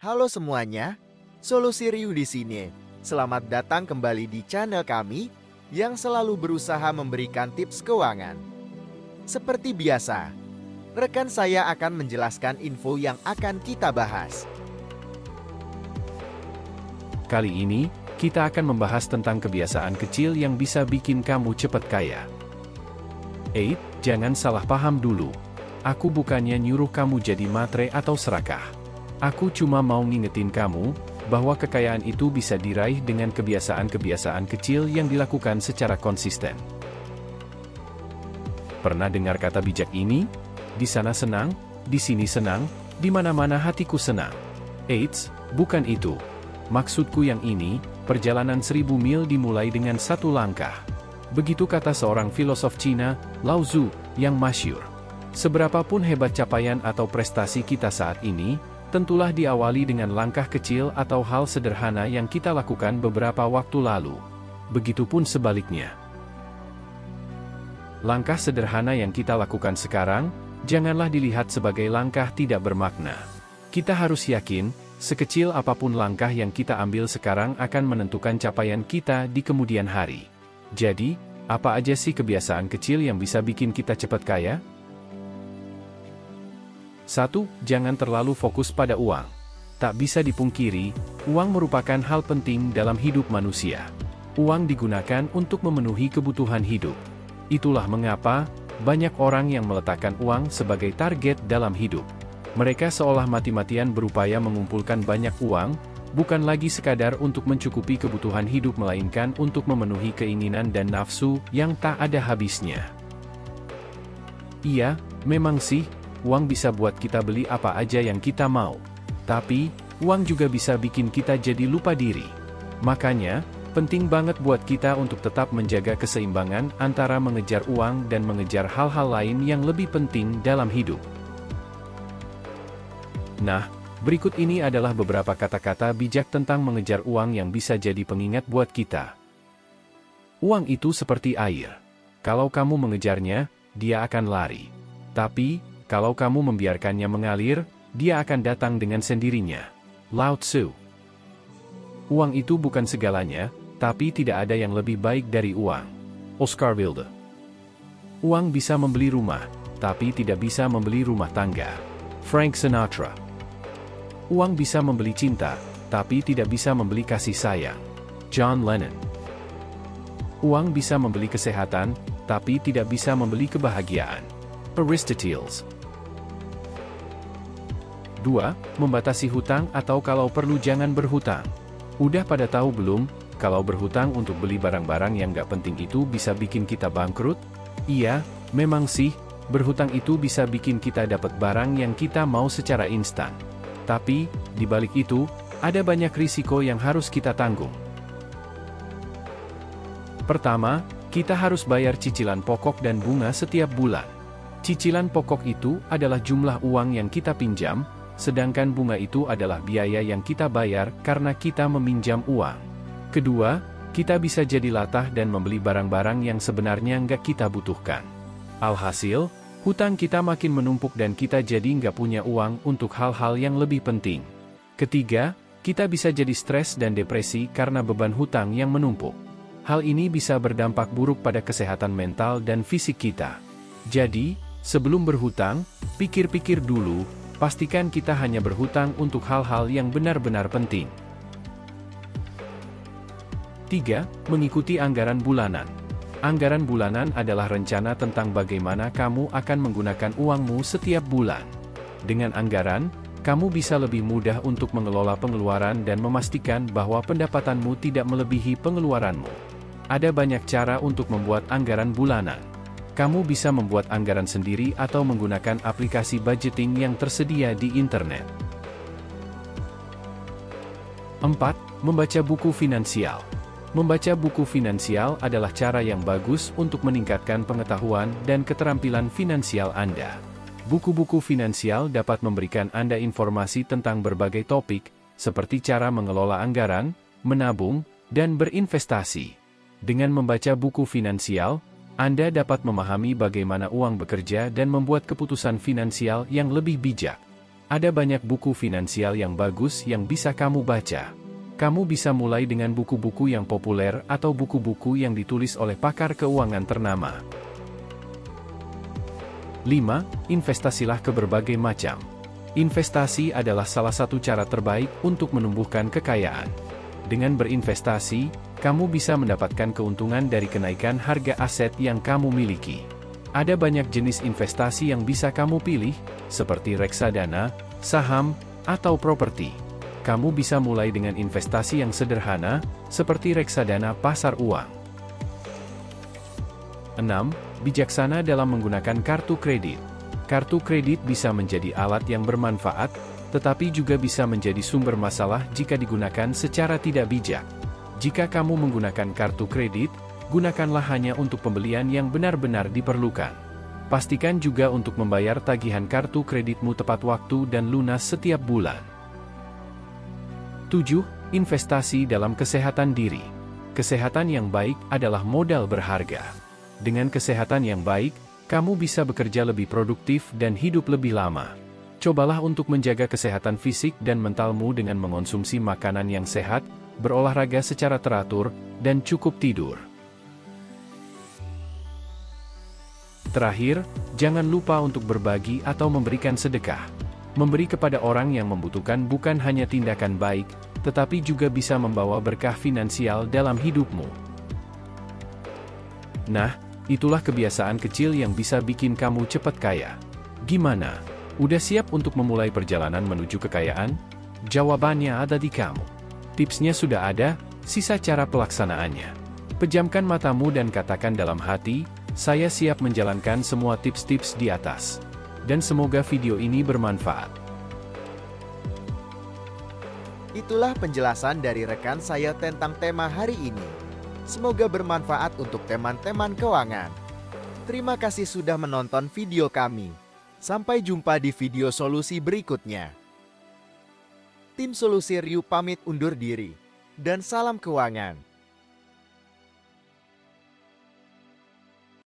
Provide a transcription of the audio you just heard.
Halo semuanya, Solusi Ryu di sini. Selamat datang kembali di channel kami yang selalu berusaha memberikan tips keuangan. Seperti biasa, rekan saya akan menjelaskan info yang akan kita bahas. Kali ini, kita akan membahas tentang kebiasaan kecil yang bisa bikin kamu cepat kaya. Jangan salah paham dulu. Aku bukannya nyuruh kamu jadi matre atau serakah. Aku cuma mau ngingetin kamu bahwa kekayaan itu bisa diraih dengan kebiasaan-kebiasaan kecil yang dilakukan secara konsisten. Pernah dengar kata bijak ini? Di sana senang, di sini senang, di mana-mana hatiku senang. Bukan itu. Maksudku yang ini, perjalanan 1000 mil dimulai dengan satu langkah. Begitu kata seorang filosof Cina, Lao Tzu, yang masyhur. Seberapapun hebat capaian atau prestasi kita saat ini, tentulah diawali dengan langkah kecil atau hal sederhana yang kita lakukan beberapa waktu lalu. Begitupun sebaliknya. Langkah sederhana yang kita lakukan sekarang, janganlah dilihat sebagai langkah tidak bermakna. Kita harus yakin, sekecil apapun langkah yang kita ambil sekarang akan menentukan capaian kita di kemudian hari. Jadi, apa aja sih kebiasaan kecil yang bisa bikin kita cepat kaya? 1. Jangan terlalu fokus pada uang. Tak bisa dipungkiri, uang merupakan hal penting dalam hidup manusia. Uang digunakan untuk memenuhi kebutuhan hidup. Itulah mengapa, banyak orang yang meletakkan uang sebagai target dalam hidup. Mereka seolah mati-matian berupaya mengumpulkan banyak uang, bukan lagi sekadar untuk mencukupi kebutuhan hidup melainkan untuk memenuhi keinginan dan nafsu yang tak ada habisnya. Iya, memang sih, uang bisa buat kita beli apa aja yang kita mau. Tapi, uang juga bisa bikin kita jadi lupa diri. Makanya, penting banget buat kita untuk tetap menjaga keseimbangan antara mengejar uang dan mengejar hal-hal lain yang lebih penting dalam hidup. Nah, berikut ini adalah beberapa kata-kata bijak tentang mengejar uang yang bisa jadi pengingat buat kita. Uang itu seperti air. Kalau kamu mengejarnya, dia akan lari. Tapi, kalau kamu membiarkannya mengalir, dia akan datang dengan sendirinya. Lao Tzu. Uang itu bukan segalanya, tapi tidak ada yang lebih baik dari uang. Oscar Wilde. Uang bisa membeli rumah, tapi tidak bisa membeli rumah tangga. Frank Sinatra. Uang bisa membeli cinta, tapi tidak bisa membeli kasih sayang. John Lennon. Uang bisa membeli kesehatan, tapi tidak bisa membeli kebahagiaan. Aristoteles. 2. Membatasi hutang atau kalau perlu jangan berhutang. Udah pada tahu belum, kalau berhutang untuk beli barang-barang yang gak penting itu bisa bikin kita bangkrut? Iya, memang sih, berhutang itu bisa bikin kita dapat barang yang kita mau secara instan. Tapi, di balik itu, ada banyak risiko yang harus kita tanggung. Pertama, kita harus bayar cicilan pokok dan bunga setiap bulan. Cicilan pokok itu adalah jumlah uang yang kita pinjam, sedangkan bunga itu adalah biaya yang kita bayar karena kita meminjam uang. Kedua, kita bisa jadi latah dan membeli barang-barang yang sebenarnya nggak kita butuhkan. Alhasil, hutang kita makin menumpuk dan kita jadi nggak punya uang untuk hal-hal yang lebih penting. Ketiga, kita bisa jadi stres dan depresi karena beban hutang yang menumpuk. Hal ini bisa berdampak buruk pada kesehatan mental dan fisik kita. Jadi, sebelum berhutang, pikir-pikir dulu, pastikan kita hanya berhutang untuk hal-hal yang benar-benar penting. 3. Mengikuti anggaran bulanan. Anggaran bulanan adalah rencana tentang bagaimana kamu akan menggunakan uangmu setiap bulan. Dengan anggaran, kamu bisa lebih mudah untuk mengelola pengeluaran dan memastikan bahwa pendapatanmu tidak melebihi pengeluaranmu. Ada banyak cara untuk membuat anggaran bulanan. Kamu bisa membuat anggaran sendiri atau menggunakan aplikasi budgeting yang tersedia di internet. 4. Membaca buku finansial. Membaca buku finansial adalah cara yang bagus untuk meningkatkan pengetahuan dan keterampilan finansial Anda. Buku-buku finansial dapat memberikan Anda informasi tentang berbagai topik, seperti cara mengelola anggaran, menabung, dan berinvestasi. Dengan membaca buku finansial, Anda dapat memahami bagaimana uang bekerja dan membuat keputusan finansial yang lebih bijak. Ada banyak buku finansial yang bagus yang bisa kamu baca. Kamu bisa mulai dengan buku-buku yang populer atau buku-buku yang ditulis oleh pakar keuangan ternama. 5. Investasilah ke berbagai macam. Investasi adalah salah satu cara terbaik untuk menumbuhkan kekayaan. Dengan berinvestasi, kamu bisa mendapatkan keuntungan dari kenaikan harga aset yang kamu miliki. Ada banyak jenis investasi yang bisa kamu pilih, seperti reksadana, saham, atau properti. Kamu bisa mulai dengan investasi yang sederhana, seperti reksadana pasar uang. 6. Bijaksana dalam menggunakan kartu kredit. Kartu kredit bisa menjadi alat yang bermanfaat, tetapi juga bisa menjadi sumber masalah jika digunakan secara tidak bijak. Jika kamu menggunakan kartu kredit, gunakanlah hanya untuk pembelian yang benar-benar diperlukan. Pastikan juga untuk membayar tagihan kartu kreditmu tepat waktu dan lunas setiap bulan. 7. Investasi dalam kesehatan diri. Kesehatan yang baik adalah modal berharga. Dengan kesehatan yang baik, kamu bisa bekerja lebih produktif dan hidup lebih lama. Cobalah untuk menjaga kesehatan fisik dan mentalmu dengan mengonsumsi makanan yang sehat, berolahraga secara teratur, dan cukup tidur. Terakhir, jangan lupa untuk berbagi atau memberikan sedekah. Memberi kepada orang yang membutuhkan bukan hanya tindakan baik, tetapi juga bisa membawa berkah finansial dalam hidupmu. Nah, itulah kebiasaan kecil yang bisa bikin kamu cepat kaya. Gimana? Udah siap untuk memulai perjalanan menuju kekayaan? Jawabannya ada di kamu. Tipsnya sudah ada, sisa cara pelaksanaannya. Pejamkan matamu dan katakan dalam hati, saya siap menjalankan semua tips-tips di atas. Dan semoga video ini bermanfaat. Itulah penjelasan dari rekan saya tentang tema hari ini. Semoga bermanfaat untuk teman-teman keuangan. Terima kasih sudah menonton video kami. Sampai jumpa di video solusi berikutnya. Tim Solusi Ryu pamit undur diri. Dan salam keuangan.